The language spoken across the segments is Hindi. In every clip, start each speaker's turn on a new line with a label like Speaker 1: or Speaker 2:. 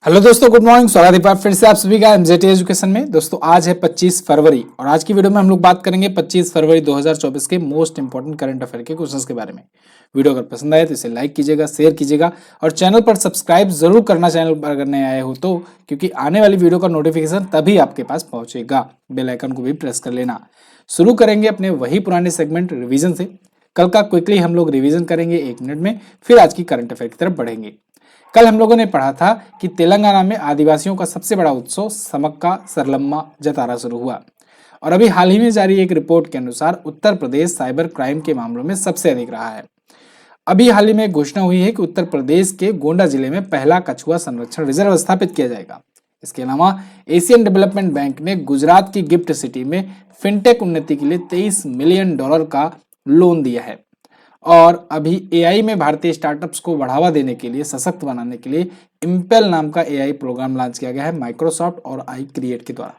Speaker 1: हेलो दोस्तों, गुड मॉर्निंग। स्वागत है फिर से आप सभी का एमजेटी एजुकेशन में। दोस्तों आज है 25 फरवरी और आज की वीडियो में हम लोग बात करेंगे 25 फरवरी 2024 के मोस्ट इंपोर्टेंट करंट अफेयर के क्वेश्चंस के बारे में। वीडियो अगर पसंद आए तो इसे लाइक कीजिएगा, शेयर कीजिएगा और चैनल पर सब्सक्राइब जरूर करना, चैनल पर अगर नए आए हो तो, क्योंकि आने वाली वीडियो का नोटिफिकेशन तभी आपके पास पहुंचेगा। बेल आइकन को भी प्रेस कर लेना। शुरू करेंगे अपने वही पुराने सेगमेंट रिविजन से। कल का क्विकली हम लोग रिविजन करेंगे 1 मिनट में, फिर आज की करंट अफेयर की तरफ बढ़ेंगे। कल हम लोगों ने पढ़ा था कि तेलंगाना में आदिवासियों का सबसे बड़ा उत्सव समक्का सरलम्मा जतारा शुरू हुआ और अभी हाल ही में जारी एक रिपोर्ट के अनुसार उत्तर प्रदेश साइबर क्राइम के मामलों में सबसे अधिक रहा है। अभी हाल ही में घोषणा हुई है कि उत्तर प्रदेश के गोंडा जिले में पहला कछुआ संरक्षण रिजर्व स्थापित किया जाएगा। इसके अलावा एशियन डेवलपमेंट बैंक ने गुजरात की गिफ्ट सिटी में फिनटेक उन्नति के लिए $23 मिलियन का लोन दिया है। और अभी एआई में भारतीय स्टार्टअप्स को बढ़ावा देने के लिए, सशक्त बनाने के लिए इम्पेल नाम का एआई प्रोग्राम लॉन्च किया गया है माइक्रोसॉफ्ट और आई क्रिएट के द्वारा।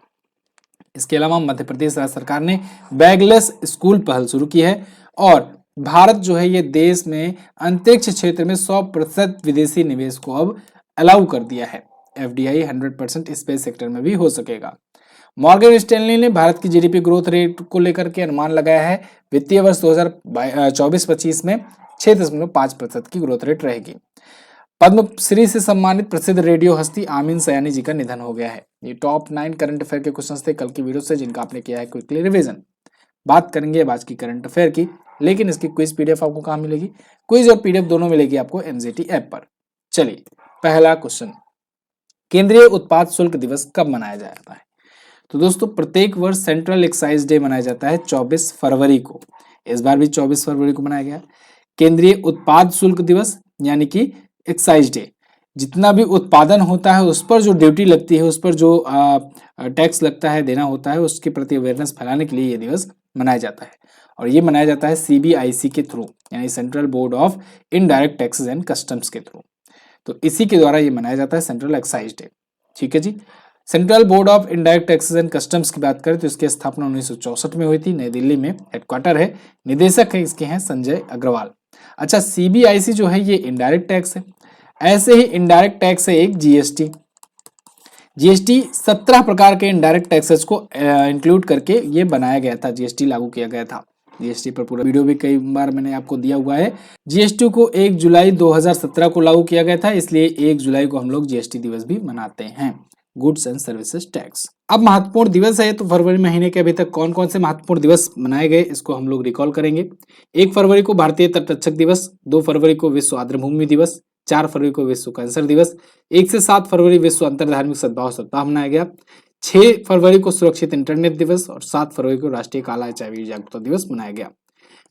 Speaker 1: इसके अलावा मध्य प्रदेश राज्य सरकार ने बैगलेस स्कूल पहल शुरू की है और भारत जो है ये देश में अंतरिक्ष क्षेत्र में 100% विदेशी निवेश को अब अलाउ कर दिया है। एफडीआई 100% स्पेस सेक्टर में भी हो सकेगा। मॉर्गन स्टैनली ने भारत की जीडीपी ग्रोथ रेट को लेकर के अनुमान लगाया है। वित्तीय वर्ष 2024-25 में 6.5% की ग्रोथ रेट रहेगी। पद्मश्री से सम्मानित प्रसिद्ध रेडियो हस्ती आमीन सयानी जी का निधन हो गया है। ये टॉप 9 करंट अफेयर के क्वेश्चंस थे कल की वीडियो से, जिनका आपने किया है क्विकली रिवीजन। बात करेंगे अब आज की करंट अफेयर की, लेकिन इसकी क्विज पीडीएफ आपको कहाँ मिलेगी? क्विज और पीडीएफ दोनों मिलेगी आपको एमजेटी ऐप पर। चलिए, पहला क्वेश्चन, केंद्रीय उत्पाद शुल्क दिवस कब मनाया जाता है? तो दोस्तों प्रत्येक वर्ष सेंट्रल एक्साइज डे मनाया जाता है 24 फरवरी को। इस बार भी 24 फरवरी को मनाया गया केंद्रीय उत्पाद शुल्क दिवस, यानी कि एक्साइज डे। जितना भी उत्पादन होता है उस पर जो ड्यूटी लगती है, उस पर जो टैक्स लगता है, देना होता है, उसके प्रति अवेयरनेस फैलाने के लिए ये दिवस मनाया जाता है। और ये मनाया जाता है सीबीआईसी के थ्रू, यानी central board of indirect taxes and customs के थ्रू। तो इसी के द्वारा ये मनाया जाता है सेंट्रल एक्साइज डे। ठीक है जी। Central board of indirect taxes and customs की बात करें तो इसकी स्थापना 1964 में हुई थी। नई दिल्ली में हेडक्वार्टर है। निदेशक है इसके हैं संजय अग्रवाल। अच्छा, सीबीआईसी जो है ये इनडायरेक्ट टैक्स है। ऐसे ही इनडायरेक्ट टैक्स है एक जीएसटी। जीएसटी 17 प्रकार के इनडायरेक्ट टैक्सेस को इंक्लूड करके ये बनाया गया था, जीएसटी लागू किया गया था। जीएसटी पर पूरा वीडियो भी कई बार मैंने आपको दिया हुआ है। जीएसटी को 1 जुलाई 2017 को लागू किया गया था, इसलिए 1 जुलाई को हम लोग जीएसटी दिवस भी मनाते हैं, गुड्स एंड सर्विसेज टैक्स। अब महत्वपूर्ण दिवस है, तो फरवरी महीने के अभी तक कौन कौन से महत्वपूर्ण दिवस मनाए गए इसको हम लोग रिकॉल करेंगे। 1 फरवरी को भारतीय तटरक्षक दिवस, 2 फरवरी को विश्व आर्द्रभूमि दिवस, 4 फरवरी को विश्व कैंसर दिवस, 1 से 7 फरवरी विश्व अंतर्धार्मिक सद्भाव सप्ताह मनाया गया, 6 फरवरी को सुरक्षित इंटरनेट दिवस और 7 फरवरी को राष्ट्रीय काला एचआईवी जागरूकता दिवस मनाया गया।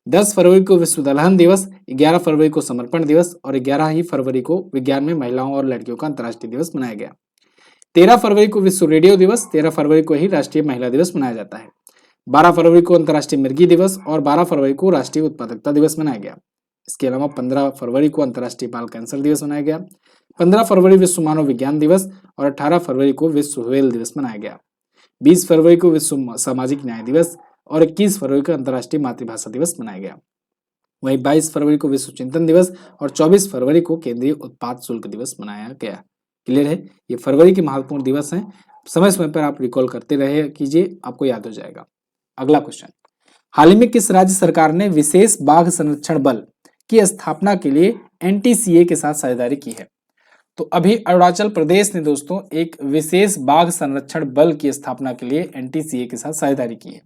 Speaker 1: 10 फरवरी को विश्व दलहन दिवस, 11 फरवरी को समर्पण दिवस और 11 ही फरवरी को विज्ञान में महिलाओं और लड़कियों का अंतर्राष्ट्रीय दिवस मनाया गया। 13 फरवरी को विश्व रेडियो दिवस, 13 फरवरी को ही राष्ट्रीय महिला दिवस मनाया जाता है। 12 फरवरी को अंतर्राष्ट्रीय मिर्गी दिवस और 12 फरवरी को राष्ट्रीय उत्पादकता दिवस मनाया गया। इसके अलावा 15 फरवरी को अंतर्राष्ट्रीय बाल कैंसर दिवस मनाया गया। 15 फरवरी विश्व मानव विज्ञान दिवस और 18 फरवरी को विश्व व्हेल दिवस मनाया गया। 20 फरवरी को विश्व सामाजिक न्याय दिवस और 21 फरवरी को अंतर्राष्ट्रीय मातृभाषा दिवस मनाया गया। वहीं 22 फरवरी को विश्व चिंतन दिवस और 24 फरवरी को केंद्रीय उत्पाद शुल्क दिवस मनाया गया। क्लियर है? ये फरवरी के महत्वपूर्ण दिवस हैं। समय समय पर आप रिकॉल करते रहे कीजिए, आपको याद हो जाएगा। अगला क्वेश्चन, हाल ही में किस राज्य सरकार ने विशेष बाघ संरक्षण बल की स्थापना के लिए एनटीसीए के साथ साझेदारी की है? तो अभी अरुणाचल प्रदेश ने दोस्तों एक विशेष बाघ संरक्षण बल की स्थापना के लिए एनटीसीए के साथ साझेदारी की है।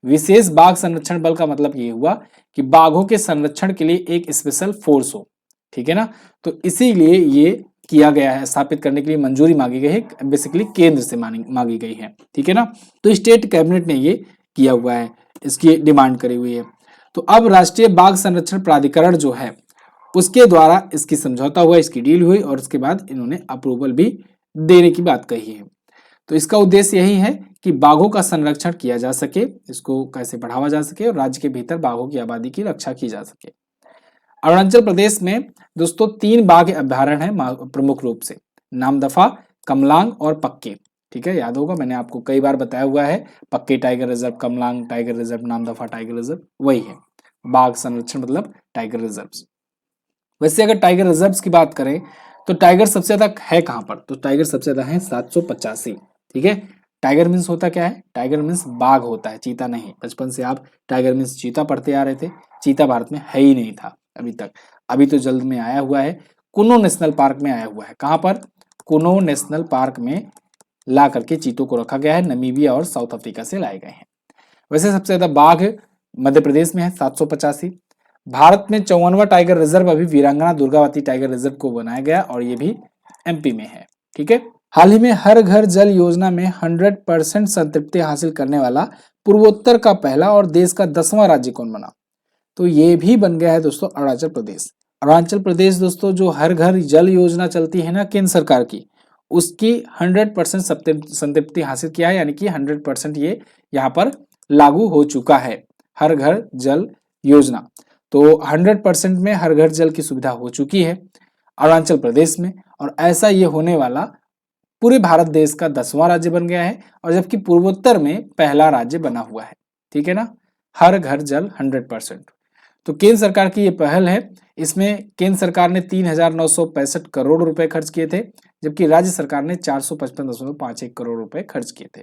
Speaker 1: विशेष बाघ संरक्षण बल का मतलब ये हुआ कि बाघों के संरक्षण के लिए एक स्पेशल फोर्स हो। ठीक है ना? तो इसीलिए ये किया गया है, स्थापित करने के लिए मंजूरी मांगी गई है, बेसिकली केंद्र से मांगी गई है। ठीक है ना? तो स्टेट कैबिनेट ने ये किया हुआ है, इसकी डिमांड करी हुई है। तो अब राष्ट्रीय बाघ संरक्षण प्राधिकरण जो है उसके द्वारा इसकी समझौता हुआ, इसकी डील हुई और उसके बाद इन्होंने अप्रूवल भी देने की बात कही है। तो इसका उद्देश्य यही है कि बाघों का संरक्षण किया जा सके, इसको कैसे बढ़ावा जा सके और राज्य के भीतर बाघों की आबादी की रक्षा की जा सके। अरुणाचल प्रदेश में दोस्तों 3 बाघ अभ्यारण्य है प्रमुख रूप से, नामदफा, कमलांग और पक्के। ठीक है, याद होगा मैंने आपको कई बार बताया हुआ है, पक्के tiger reserve, Kamalang tiger reserve, Namdapha tiger reserve, वही है बाघ संरक्षण मतलब टाइगर रिजर्व। वैसे अगर टाइगर रिजर्व की बात करें तो टाइगर सबसे ज्यादा है कहाँ पर, तो टाइगर सबसे ज्यादा है 785। ठीक है, टाइगर मीन्स होता क्या है, टाइगर मीन्स बाघ होता है, चीता नहीं। बचपन से आप टाइगर मीन्स चीता पढ़ते आ रहे थे, चीता भारत में है ही नहीं था अभी तक, अभी तो जल्द में आया हुआ है, कुनो नेशनल पार्क में आया हुआ है। कहाँ पर, कुनो नेशनल पार्क में ला करके चीतों को रखा गया है, नमीबिया और साउथ अफ्रीका से लाए गए हैं। वैसे सबसे ज्यादा बाघ मध्य प्रदेश में है 785। भारत में 54वां टाइगर रिजर्व अभी वीरांगना दुर्गावती टाइगर रिजर्व को बनाया गया और ये भी एमपी में है। ठीक है, हाल ही में हर घर जल योजना में 100% संतृप्ति हासिल करने वाला पूर्वोत्तर का पहला और देश का 10वां राज्य कौन बना, तो ये भी बन गया है दोस्तों अरुणाचल प्रदेश। अरुणाचल प्रदेश दोस्तों जो हर घर जल योजना चलती है ना केंद्र सरकार की, उसकी 100% संतृप्ति हासिल किया है, यानी कि 100% ये यहाँ पर लागू हो चुका है हर घर जल योजना। तो 100% में हर घर जल की सुविधा हो चुकी है अरुणाचल प्रदेश में, और ऐसा ये होने वाला पूरे भारत देश का 10वां राज्य बन गया है, और जबकि पूर्वोत्तर में पहला राज्य बना हुआ है। ठीक है ना, हर घर जल 100%। तो केंद्र सरकार की ये पहल है, इसमें केंद्र सरकार ने 3,965 करोड़ रुपए खर्च किए थे, जबकि राज्य सरकार ने 455.51 करोड़ रुपए खर्च किए थे।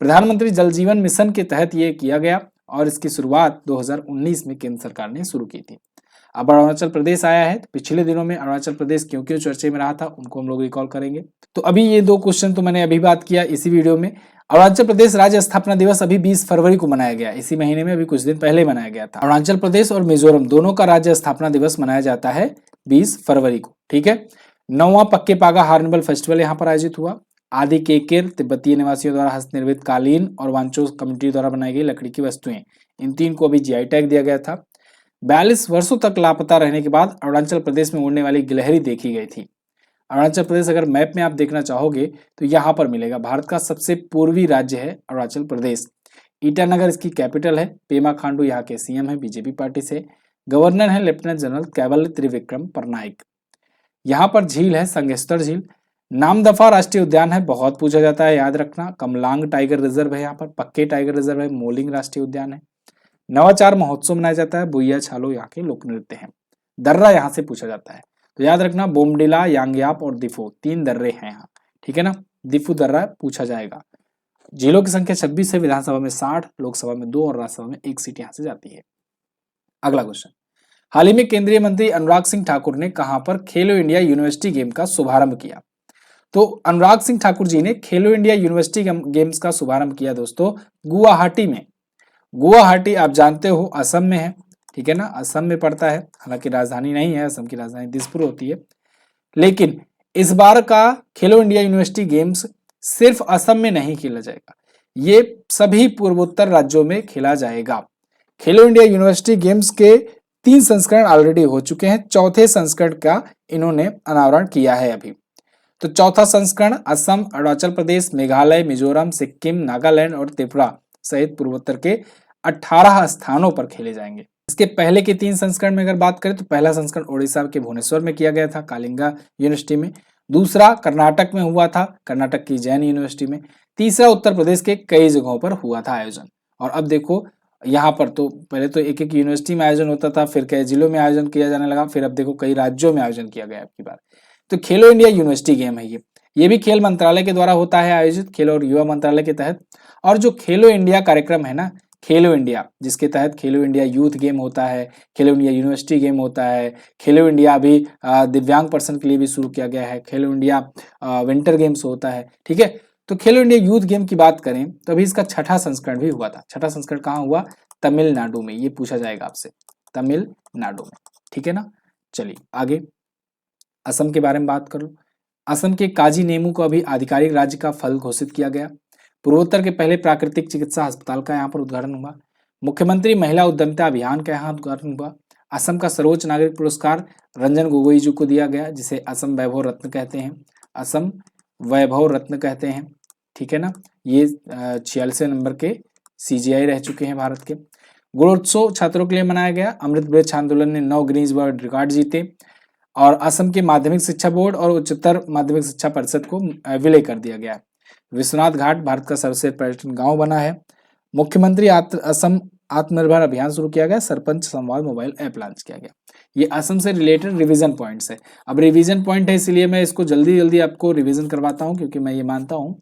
Speaker 1: प्रधानमंत्री जल जीवन मिशन के तहत ये किया गया और इसकी शुरुआत 2019 में केंद्र सरकार ने शुरू की थी। अब अरुणाचल प्रदेश आया है, तो पिछले दिनों में अरुणाचल प्रदेश क्यों क्यों चर्चे में रहा था उनको हम लोग रिकॉल करेंगे। तो अभी ये 2 क्वेश्चन तो मैंने अभी बात किया इसी वीडियो में। अरुणाचल प्रदेश राज्य स्थापना दिवस अभी 20 फरवरी को मनाया गया, इसी महीने में अभी कुछ दिन पहले मनाया गया था। अरुणाचल प्रदेश और मिजोरम दोनों का राज्य स्थापना दिवस मनाया जाता है 20 फरवरी को। ठीक है, 9वां पक्के पागा हार्नबिल फेस्टिवल यहाँ पर आयोजित हुआ। आदि केकेर तिब्बतीय निवासियों द्वारा हस्तनिर्मित कालीन और वांचो कम्युनिटी द्वारा बनाई गई लकड़ी की वस्तुएं, इन 3 को अभी जीआई टैग दिया गया था। 42 वर्षों तक लापता रहने के बाद अरुणाचल प्रदेश में उड़ने वाली गिलहरी देखी गई थी। अरुणाचल प्रदेश अगर मैप में आप देखना चाहोगे तो यहाँ पर मिलेगा, भारत का सबसे पूर्वी राज्य है अरुणाचल प्रदेश। ईटानगर इसकी कैपिटल है। पेमा खांडू यहाँ के सीएम है बीजेपी पार्टी से। गवर्नर है lieutenant general caval Trivikram Parnaik. यहाँ पर झील है संगेस्तर झील। नामदफा राष्ट्रीय उद्यान है, बहुत पूछा जाता है, याद रखना। कमलांग टाइगर रिजर्व है, यहाँ पर पक्के टाइगर रिजर्व है। मोलिंग राष्ट्रीय उद्यान है। नवाचार महोत्सव मनाया जाता है। बुइया छालो यहाँ के लोक नृत्य हैं। दर्रा यहाँ से पूछा जाता है, तो याद रखना बोमडिला, यांगयाप और दिफो 3 दर्रे हैं यहाँ। ठीक है ना, दिफू दर्रा पूछा जाएगा। जिलों की संख्या 26 है, विधानसभा में 60, लोकसभा में 2 और राज्यसभा में 1 सीट यहाँ से जाती है। अगला क्वेश्चन, हाल ही में केंद्रीय मंत्री अनुराग सिंह ठाकुर ने कहां पर खेलो इंडिया यूनिवर्सिटी गेम का शुभारंभ किया, तो अनुराग सिंह ठाकुर जी ने खेलो इंडिया यूनिवर्सिटी गेम्स का शुभारंभ किया दोस्तों गुवाहाटी में। गुवाहाटी आप जानते हो असम में है, ठीक है ना, असम में पड़ता है, हालांकि राजधानी नहीं है, असम की राजधानी दिसपुर होती है। लेकिन इस बार का खेलो इंडिया यूनिवर्सिटी गेम्स सिर्फ असम में नहीं खेला जाएगा, ये सभी पूर्वोत्तर राज्यों में खेला जाएगा। खेलो इंडिया यूनिवर्सिटी गेम्स के 3 संस्करण ऑलरेडी हो चुके हैं, चौथे संस्करण का इन्होंने अनावरण किया है अभी। तो चौथा संस्करण असम, अरुणाचल प्रदेश, मेघालय, मिजोरम, सिक्किम, नागालैंड और त्रिपुरा सहित पूर्वोत्तर के 18 स्थानों पर खेले जाएंगे। इसके पहले के 3 संस्करण में अगर बात करें तो पहला संस्करण ओडिशा के भुवनेश्वर में किया गया था, कालिंगा यूनिवर्सिटी में। दूसरा कर्नाटक में हुआ था, कर्नाटक की जैन यूनिवर्सिटी में। तीसरा उत्तर प्रदेश के कई जगहों पर हुआ था आयोजन। और अब देखो यहाँ पर तो पहले तो एक एक यूनिवर्सिटी में आयोजन होता था, फिर कई जिलों में आयोजन किया जाने लगा, फिर अब देखो कई राज्यों में आयोजन किया गया अब की बार। तो खेलो इंडिया यूनिवर्सिटी गेम है ये भी खेल मंत्रालय के द्वारा होता है आयोजित, खेल और युवा मंत्रालय के तहत। और जो खेलो इंडिया कार्यक्रम है ना, खेलो इंडिया, जिसके तहत खेलो इंडिया यूथ गेम होता है, खेलो इंडिया यूनिवर्सिटी गेम होता है, खेलो इंडिया अभी दिव्यांग पर्सन के लिए भी शुरू किया गया है, खेलो इंडिया विंटर गेम्स होता है। ठीक है, तो खेलो इंडिया यूथ गेम की बात करें तो अभी इसका 6ठा संस्करण भी हुआ था। 6ठा संस्करण कहाँ हुआ, तमिलनाडु में, ये पूछा जाएगा आपसे, तमिलनाडु में। ठीक है ना, चलिए आगे असम के बारे में बात करूं। असम के काजी नेमू को अभी आधिकारिक राज्य का फल घोषित किया गया। पूर्वोत्तर के पहले प्राकृतिक चिकित्सा अस्पताल का यहाँ पर उद्घाटन हुआ। मुख्यमंत्री महिला उद्यमिता अभियान का यहाँ उद्घाटन हुआ। असम का सर्वोच्च नागरिक पुरस्कार रंजन गोगोई जी को दिया गया, जिसे असम वैभव रत्न कहते हैं, असम वैभव रत्न कहते हैं। ठीक है ना, ये 46वें नंबर के CGI रह चुके हैं भारत के। गुणोत्सव छात्रों के लिए मनाया गया। अमृत वृक्ष आंदोलन ने 9 ग्रीन्स वर्ल्ड रिकॉर्ड जीते। और असम के माध्यमिक शिक्षा बोर्ड और उच्चतर माध्यमिक शिक्षा परिषद को विलय कर दिया गया। विश्वनाथ घाट भारत का सबसे पर्यटन गांव बना है। मुख्यमंत्री असम आत्मनिर्भर अभियान शुरू किया गया, सरपंच संवाद मोबाइल ऐप लॉन्च किया गया। ये असम से रिलेटेड रिवीजन पॉइंट्स है। अब रिवीजन पॉइंट है इसलिए मैं इसको जल्दी जल्दी आपको रिवीजन करवाता हूँ, क्योंकि मैं ये मानता हूँ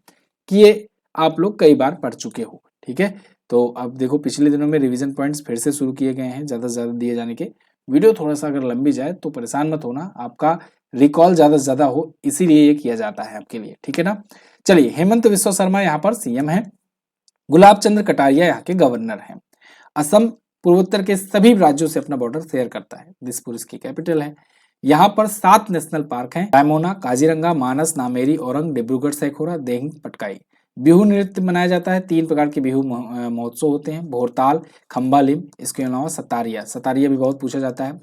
Speaker 1: कि ये आप लोग कई बार पढ़ चुके हो। ठीक है, तो अब देखो पिछले दिनों में रिवीजन पॉइंट्स फिर से शुरू किए गए हैं ज्यादा से ज्यादा दिए जाने के। वीडियो थोड़ा सा अगर लंबी जाए तो परेशान मत होना, आपका रिकॉल ज्यादा से ज्यादा हो इसीलिए ये किया जाता है आपके लिए। ठीक है ना। चलिए, हेमंत बिस्वा शर्मा यहाँ पर सीएम है, गुलाब चंद्र कटारिया यहाँ के गवर्नर हैं। असम पूर्वोत्तर के सभी राज्यों से अपना बॉर्डर शेयर करता है, दिसपुर इसकी कैपिटल है। यहाँ पर 7 नेशनल पार्क हैं, रायमोना, काजीरंगा, मानस, नामेरी, औरंग, डिब्रूगढ़ सैखोरा, देहिंग, पटकाई। बिहू नृत्य मनाया जाता है, 3 प्रकार के बिहू महोत्सव होते हैं, भोरताल, खम्बालिम, इसके अलावा सतारिया। सतारिया भी बहुत पूछा जाता है,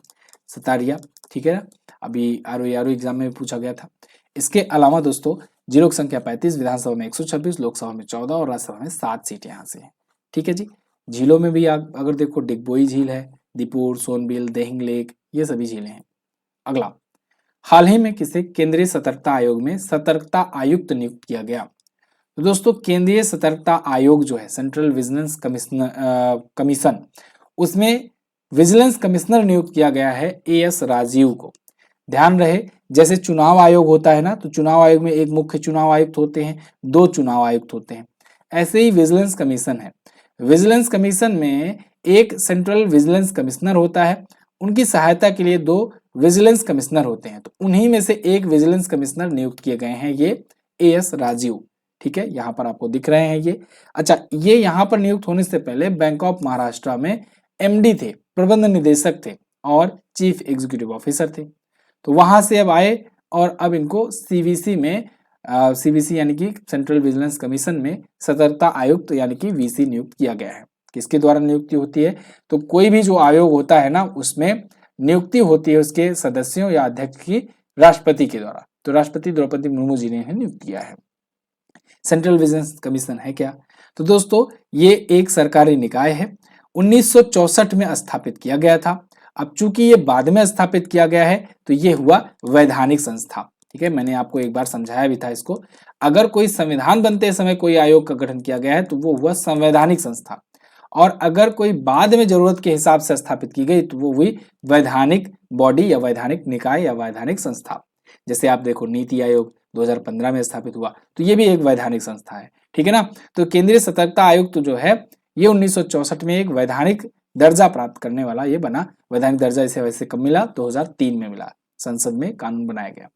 Speaker 1: सतारिया। ठीक है ना, अभी आरओ एग्जाम में पूछा गया था। इसके अलावा दोस्तों जी लोक संख्या 35, विधानसभा में 126, लोकसभा में 14 और राज्यसभा में 7 सीट यहाँ से है। ठीक है जी। झीलों में भी आप अगर देखो डिगबोई झील है, दीपुर, सोनबिल, देहिंग लेक, ये सभी झीलें हैं। अगला, हाल ही में किसे केंद्रीय सतर्कता आयोग में सतर्कता आयुक्त नियुक्त किया गया? तो दोस्तों केंद्रीय सतर्कता आयोग जो है, सेंट्रल विजिलेंस कमीशन, उसमें विजिलेंस कमिश्नर नियुक्त किया गया है एएस राजीव को। ध्यान रहे, जैसे चुनाव आयोग होता है ना, तो चुनाव आयोग में एक मुख्य चुनाव आयुक्त होते हैं, 2 चुनाव आयुक्त होते हैं, ऐसे ही विजिलेंस कमीशन है। विजिलेंस कमीशन में एक सेंट्रल विजिलेंस कमिश्नर होता है, उनकी सहायता के लिए 2 विजिलेंस कमिश्नर होते हैं, तो उन्हीं में से एक विजिलेंस कमिश्नर नियुक्त किए गए हैं ये एएस राजीव। ठीक है, यहाँ पर आपको दिख रहे हैं ये। अच्छा, ये यहाँ पर नियुक्त होने से पहले बैंक ऑफ महाराष्ट्र में एमडी थे, प्रबंध निदेशक थे और चीफ एग्जीक्यूटिव ऑफिसर थे। तो वहां से अब आए और अब इनको सीवीसी में सीवीसी यानी कि सेंट्रल विजिलेंस कमीशन में सतर्कता आयुक्त यानी कि वीसी नियुक्त किया गया है। किसके द्वारा नियुक्ति होती है? तो कोई भी जो आयोग होता है ना, उसमें नियुक्ति होती है उसके सदस्यों या अध्यक्ष की राष्ट्रपति के द्वारा। तो राष्ट्रपति द्रौपदी मुर्मू जी ने नियुक्त किया है। सेंट्रल विजिलेंस कमीशन है क्या? तो दोस्तों ये एक सरकारी निकाय है, 1964 में स्थापित किया गया था। अब चूंकि ये बाद में स्थापित किया गया है तो ये हुआ वैधानिक संस्था। ठीक है, मैंने आपको एक बार समझाया भी था इसको। अगर कोई संविधान बनते समय कोई आयोग का गठन किया गया है तो वो हुआ संवैधानिक संस्था, और अगर कोई बाद में जरूरत के हिसाब से स्थापित की गई तो वो हुई वैधानिक बॉडी या वैधानिक निकाय या वैधानिक संस्था। जैसे आप देखो नीति आयोग 2015 में स्थापित हुआ, तो ये भी एक वैधानिक संस्था है। ठीक है ना। तो केंद्रीय सतर्कता आयुक्त जो है ये 1964 में एक वैधानिक दर्जा प्राप्त करने वाला ये बना। वैधानिक दर्जा इसे वैसे कब मिला? 2003 में मिला, संसद में कानून बनाया गया।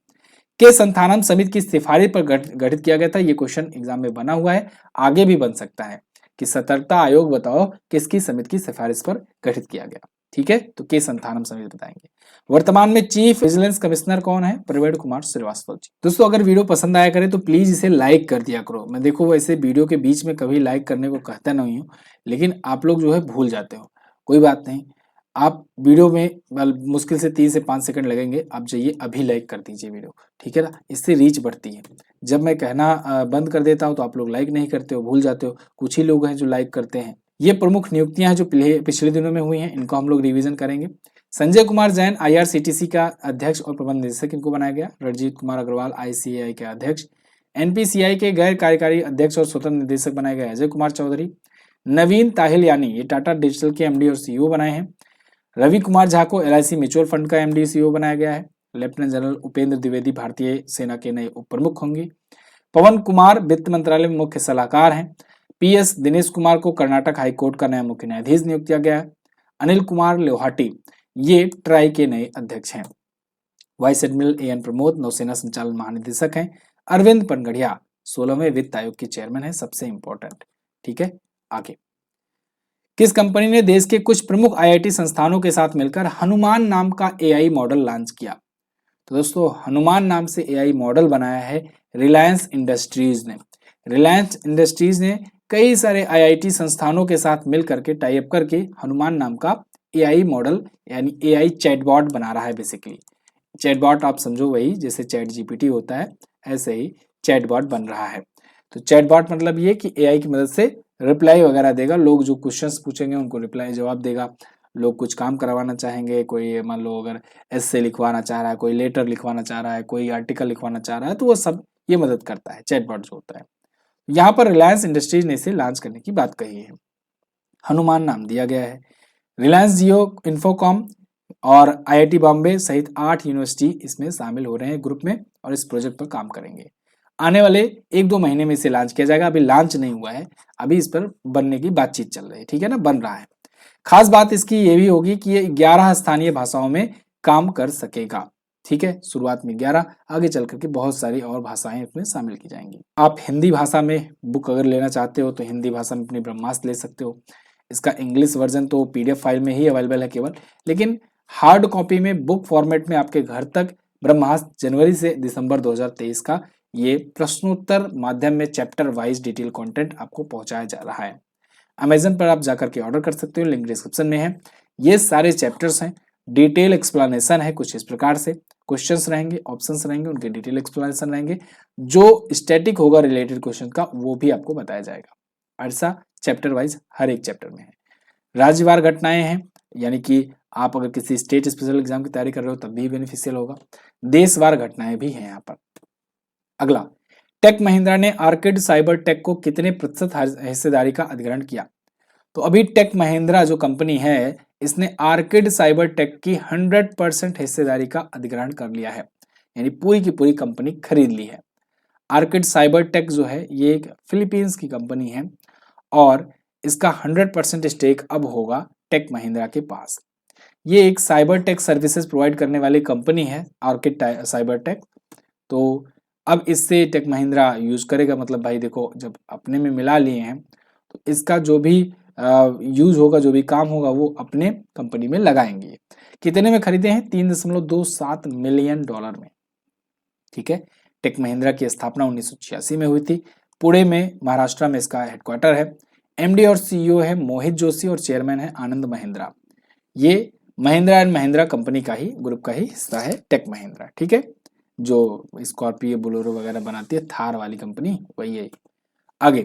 Speaker 1: के संथानम समिति की सिफारिश पर गठित किया गया था। ये क्वेश्चन एग्जाम में बना हुआ है, आगे भी बन सकता है कि सतर्कता आयोग बताओ किसकी समिति की सिफारिश पर गठित किया गया। ठीक है, तो के संथानम समिति बताएंगे। वर्तमान में चीफ विजिलेंस कमिश्नर कौन है? प्रवीण कुमार श्रीवास्तव जी। दोस्तों अगर वीडियो पसंद आया करे तो प्लीज इसे लाइक कर दिया करो। मैं देखो वैसे वीडियो के बीच में कभी लाइक करने को कहता नहीं हूँ, लेकिन आप लोग जो है भूल जाते हो। कोई बात नहीं, आप वीडियो में मुश्किल से 3 से 5 सेकंड लगेंगे, आप जाइए अभी लाइक कर दीजिए वीडियो। ठीक है ना, इससे रीच बढ़ती है। जब मैं कहना बंद कर देता हूं तो आप लोग लाइक नहीं करते हो, भूल जाते हो। कुछ ही लोग हैं जो लाइक करते हैं। ये प्रमुख नियुक्तियां हैं जो पिछले दिनों में हुई हैं, इनको हम लोग रिवीजन करेंगे। संजय कुमार जैन आईआरसीटीसी का अध्यक्ष और प्रबंध निदेशक इनको बनाया गया। रणजीत कुमार अग्रवाल आईसीएआई के अध्यक्ष। एनपीसीआई के गैर कार्यकारी अध्यक्ष और स्वतंत्र निदेशक बनाए गए अजय कुमार चौधरी। नवीन ताहिलयानी ये टाटा डिजिटल के एमडी और सीईओ बनाए हैं। रवि कुमार झा को एलआईसी म्यूचुअल फंड का एमडी सीईओ बनाया गया है। लेफ्टिनेंट जनरल उपेंद्र द्विवेदी भारतीय सेना के नए उप प्रमुख होंगे। पवन कुमार वित्त मंत्रालय में मुख्य सलाहकार हैं। पीएस दिनेश कुमार को कर्नाटक हाईकोर्ट का नया मुख्य न्यायाधीश नियुक्त किया गया है। अनिल कुमार लोहाटी ये ट्राई के नए अध्यक्ष हैं। वाइस एडमिरल एएन प्रमोद नौसेना संचालन महानिदेशक हैं। अरविंद पनगढ़िया 16वें वित्त आयोग के चेयरमैन है, सबसे इंपॉर्टेंट। ठीक है, आगे किस कंपनी ने देश के कुछ प्रमुख आईआईटी संस्थानों के साथ मिलकर हनुमान नाम का एआई मॉडल लॉन्च किया? तो दोस्तों हनुमान नाम से एआई मॉडल बनाया है रिलायंस इंडस्ट्रीज ने। रिलायंस इंडस्ट्रीज ने कई सारे आईआईटी संस्थानों के साथ मिल करके टाई अप करके हनुमान नाम का एआई मॉडल यानी एआई चैटबॉट बना रहा है। बेसिकली चैटबॉट आप समझो वही जैसे चैट जीपीटी होता है, ऐसे ही चैटबॉट बन रहा है। तो चैटबॉट मतलब ये कि एआई की मदद से रिप्लाई वगैरह देगा, लोग जो क्वेश्चंस पूछेंगे उनको रिप्लाई जवाब देगा। लोग कुछ काम करवाना चाहेंगे, कोई मान लो अगर एस्से लिखवाना चाह रहा है, कोई लेटर लिखवाना चाह रहा है, कोई आर्टिकल लिखवाना चाह रहा है, तो वो सब ये मदद करता है चैटबॉट जो होता है। यहाँ पर रिलायंस इंडस्ट्रीज ने इसे लॉन्च करने की बात कही है। हनुमान नाम दिया गया है। रिलायंस जियो, इन्फोकॉम और आईआईटी बॉम्बे सहित 8 यूनिवर्सिटी इसमें शामिल हो रहे हैं ग्रुप में और इस प्रोजेक्ट पर काम करेंगे। आने वाले 1-2 महीने में इसे लॉन्च किया जाएगा। अभी लॉन्च नहीं हुआ है, अभी इस पर बनने की बातचीत चल रही है, ठीक है ना, बन रहा है। खास बात इसकी ये भी होगी कि ये 11 स्थानीय भाषाओं में काम कर सकेगा, ठीक है। शुरुआत में 11, आगे चल करके बहुत सारी और भाषाएं इसमें शामिल की जाएंगी। आप हिंदी भाषा में बुक अगर लेना चाहते हो तो हिंदी भाषा में अपनी ब्रह्मास्त्र ले सकते हो। इसका इंग्लिश वर्जन तो पीडीएफ फाइल में ही अवेलेबल है केवल, लेकिन हार्ड कॉपी में बुक फॉर्मेट में आपके घर तक ब्रह्मास्त्र जनवरी से दिसंबर 2023 का ये प्रश्नोत्तर माध्यम में चैप्टर वाइज डिटेल कंटेंट आपको पहुंचाया जा रहा है। अमेजन पर आप जाकर के ऑर्डर कर सकते हो, लिंक डिस्क्रिप्शन में है। ये सारे चैप्टर्स हैं, डिटेल एक्सप्लेनेशन है कुछ इस प्रकार से, क्वेश्चंस रहेंगे, ऑप्शंस रहेंगे, उनके डिटेल एक्सप्लेनेशन रहेंगे। जो स्टैटिक होगा रिलेटेड क्वेश्चन का वो भी आपको बताया जाएगा। ऐसा चैप्टर वाइज हर एक चैप्टर में है। राज्यवार घटनाएं हैं, यानी कि आप अगर किसी स्टेट स्पेशल एग्जाम की तैयारी कर रहे हो तब भी बेनिफिशियल होगा। देशवार घटनाएं भी हैं यहाँ पर। अगला, टेक महिंद्रा ने आर्किड साइबर टेक को कितने प्रतिशत हिस्सेदारी का अधिग्रहण किया? तो अभी टेक महिंद्रा जो कंपनी है इसने आर्किड साइबर टेक की 100% हिस्सेदारी का अधिग्रहण कर लिया है, यानी पूरी की पूरी कंपनी खरीद ली है। आर्किड साइबर टेक जो है ये एक फिलीपींस की कंपनी है और इसका 100% स्टेक अब होगा टेक महिंद्रा के पास। ये एक साइबर टेक सर्विसेज प्रोवाइड करने वाली कंपनी है आर्किड साइबर टेक। तो अब इससे टेक महिंद्रा यूज करेगा, मतलब भाई देखो जब अपने में मिला लिए हैं तो इसका जो भी यूज होगा, जो भी काम होगा वो अपने कंपनी में लगाएंगे। कितने में खरीदे हैं? $3.27 मिलियन में, ठीक है। टेक महिंद्रा की स्थापना 1986 में हुई थी। पुणे में, महाराष्ट्र में इसका हेडक्वार्टर है। एमडी और सीईओ है मोहित जोशी और चेयरमैन है आनंद महिंद्रा। ये महिंद्रा एंड महिंद्रा कंपनी का ही, ग्रुप का ही हिस्सा है टेक महिंद्रा, ठीक है। जो स्कॉर्पियो, बोलेरो वगैरह बनाती है, थार वाली कंपनी वही है। आगे,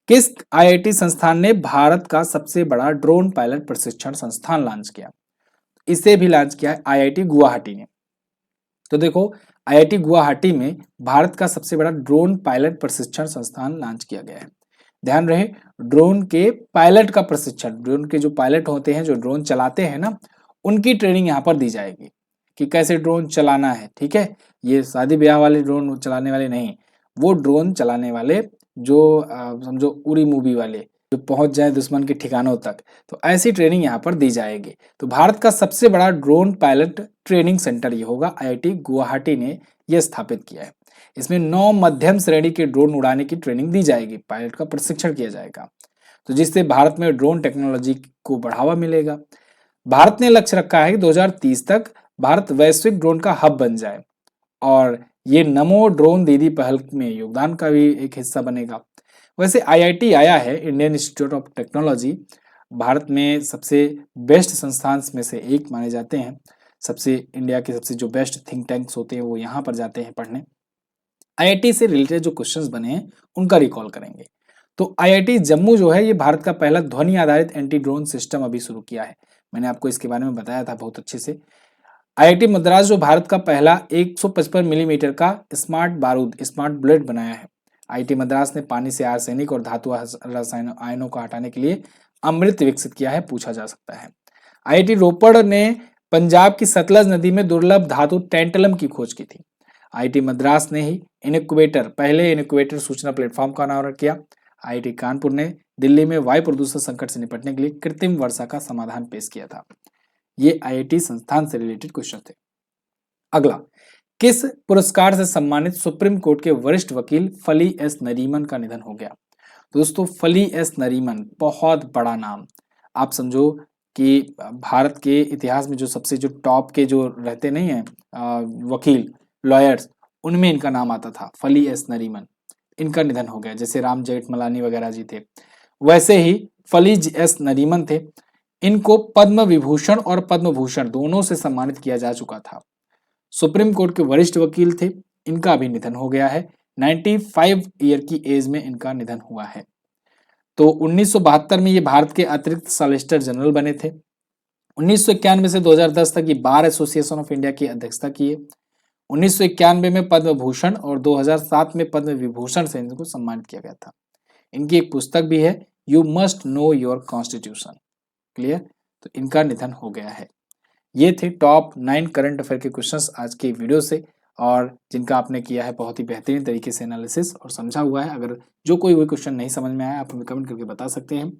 Speaker 1: किस आईआईटी संस्थान ने भारत का सबसे बड़ा ड्रोन पायलट प्रशिक्षण संस्थान लॉन्च किया? इसे भी लॉन्च किया है आईआईटी गुवाहाटी ने। तो देखो, आईआईटी गुवाहाटी में भारत का सबसे बड़ा ड्रोन पायलट प्रशिक्षण संस्थान लॉन्च किया गया है। ध्यान रहे, ड्रोन के पायलट का प्रशिक्षण, ड्रोन के जो पायलट होते हैं जो ड्रोन चलाते हैं ना, उनकी ट्रेनिंग यहाँ पर दी जाएगी कि कैसे ड्रोन चलाना है, ठीक है। ये शादी ब्याह वाले ड्रोन चलाने वाले नहीं, वो ड्रोन चलाने वाले जो समझो उरी मूवी वाले, जो पहुंच जाए दुश्मन के ठिकानों तक, तो ऐसी ट्रेनिंग यहाँ पर दी जाएगी। तो भारत का सबसे बड़ा ड्रोन पायलट ट्रेनिंग सेंटर ये होगा, आईआईटी गुवाहाटी ने यह स्थापित किया है। इसमें 9 मध्यम श्रेणी के ड्रोन उड़ाने की ट्रेनिंग दी जाएगी, पायलट का प्रशिक्षण किया जाएगा, तो जिससे भारत में ड्रोन टेक्नोलॉजी को बढ़ावा मिलेगा। भारत ने लक्ष्य रखा है कि 2030 तक भारत वैश्विक ड्रोन का हब बन जाए और ये नमो ड्रोन दीदी पहल में योगदान का भी एक हिस्सा बनेगा। वैसे आईआईटी आया है, Indian institute of technology, Bharat में सबसे बेस्ट संस्थान में से एक माने जाते हैं। सबसे इंडिया के सबसे जो बेस्ट थिंक टैंक्स होते हैं वो यहाँ पर जाते हैं पढ़ने। आईआईटी से रिलेटेड जो क्वेश्चंस बने हैं उनका रिकॉल करेंगे। तो आईआईटी जम्मू जो है ये भारत का पहला ध्वनि आधारित एंटी ड्रोन सिस्टम अभी शुरू किया है। मैंने आपको इसके बारे में बताया था बहुत अच्छे से। आईआईटी मद्रास जो भारत का पहला 155 मिलीमीटर का स्मार्ट बारूद, स्मार्ट बुलेट बनाया है। आईआईटी मद्रास ने पानी से आर्सेनिक और धातु रसायन आयनों को हटाने के लिए अमृत विकसित किया है, पूछा जा सकता है। आईआईटी रोपड़ ने पंजाब की सतलज नदी में दुर्लभ धातु टेंटलम की खोज की थी। आईआईटी मद्रास ने ही इनक्यूबेटर, पहले इनक्यूबेटर सूचना प्लेटफॉर्म का अनावरण किया। आईआईटी कानपुर ने दिल्ली में वायु प्रदूषण संकट से निपटने के लिए कृत्रिम वर्षा का समाधान पेश किया था। ये आईआईटी संस्थान से रिलेटेड क्वेश्चन थे। अगला, किस पुरस्कार से सम्मानित सुप्रीम कोर्ट के वरिष्ठ वकील फली एस नरीमन का निधन हो गया? तो दोस्तों, फली एस नरीमन बहुत बड़ा नाम, आप समझो कि भारत के इतिहास में जो सबसे जो टॉप के जो रहते नहीं है वकील, लॉयर्स, उनमें इनका नाम आता था, फली एस नरीमन। इनका निधन हो गया। जैसे राम जेठमलानी वगैरह जी थे, वैसे ही फली एस नरीमन थे। इनको पद्म विभूषण और पद्म भूषण दोनों से सम्मानित किया जा चुका था। सुप्रीम कोर्ट के वरिष्ठ वकील थे, इनका भी निधन हो गया है। 95 ईयर की एज में इनका निधन हुआ है। तो 1972 में ये भारत के अतिरिक्त सॉलिसिटर जनरल बने थे। 1991 से 2010 तक ये बार एसोसिएशन ऑफ इंडिया की अध्यक्षता किए। 1991 में पद्म भूषण और 2007 में पद्म विभूषण से इनको सम्मानित किया गया था। इनकी एक पुस्तक भी है, you must know your constitution. Clear? तो इनका निधन हो गया है। ये थे टॉप 9 करंट अफेयर के क्वेश्चंस आज के वीडियो से, और जिनका आपने किया है बहुत ही बेहतरीन तरीके से एनालिसिस और समझा हुआ है। अगर जो कोई क्वेश्चन नहीं समझ में आया आप हमें कमेंट करके बता सकते हैं।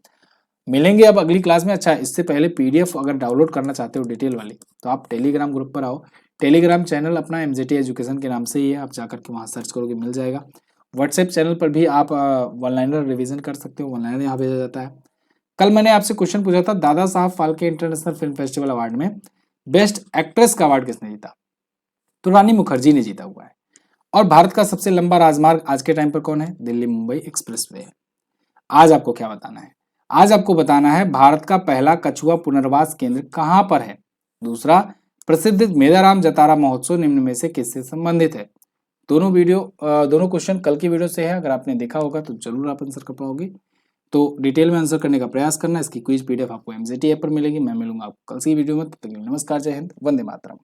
Speaker 1: मिलेंगे अब अगली क्लास में। अच्छा, इससे पहले पीडीएफ अगर डाउनलोड करना चाहते हो डिटेल वाली, तो आप टेलीग्राम ग्रुप पर आओ। टेलीग्राम चैनल अपना एमजेटी एजुकेशन के नाम से ही है, आप जाकर के वहाँ सर्च करोगे मिल जाएगा। व्हाट्सएप चैनल पर भी आप वन लाइनर रिविजन कर सकते हो, वन लाइनर यहाँ भेजा जाता है। कल मैंने आपसे क्वेश्चन पूछा था, Dada Saheb Phalke international film festival award में बेस्ट एक्ट्रेस का अवार्ड किसने जीता? तो रानी मुखर्जी ने जीता हुआ है। और भारत का सबसे लंबा राजमार्ग आज के टाइम पर कौन है? दिल्ली मुंबई एक्सप्रेसवे है। आज आपको क्या बताना है? आज आपको बताना है भारत का पहला कछुआ पुनर्वास केंद्र कहां पर है। दूसरा, प्रसिद्ध मेदाराम जतारा महोत्सव निम्न में से किससे संबंधित है? दोनों क्वेश्चन कल की वीडियो से है, अगर आपने देखा होगा तो जरूर आप आंसर कर पाओगे। तो डिटेल में आंसर करने का प्रयास करना। इसकी क्विज पीडीएफ आपको एमजेटी ऐप पर मिलेगी। मैं मिलूंगा आपको कल की वीडियो में। तब तक के लिए नमस्कार, जय हिंद, वंदे मातरम।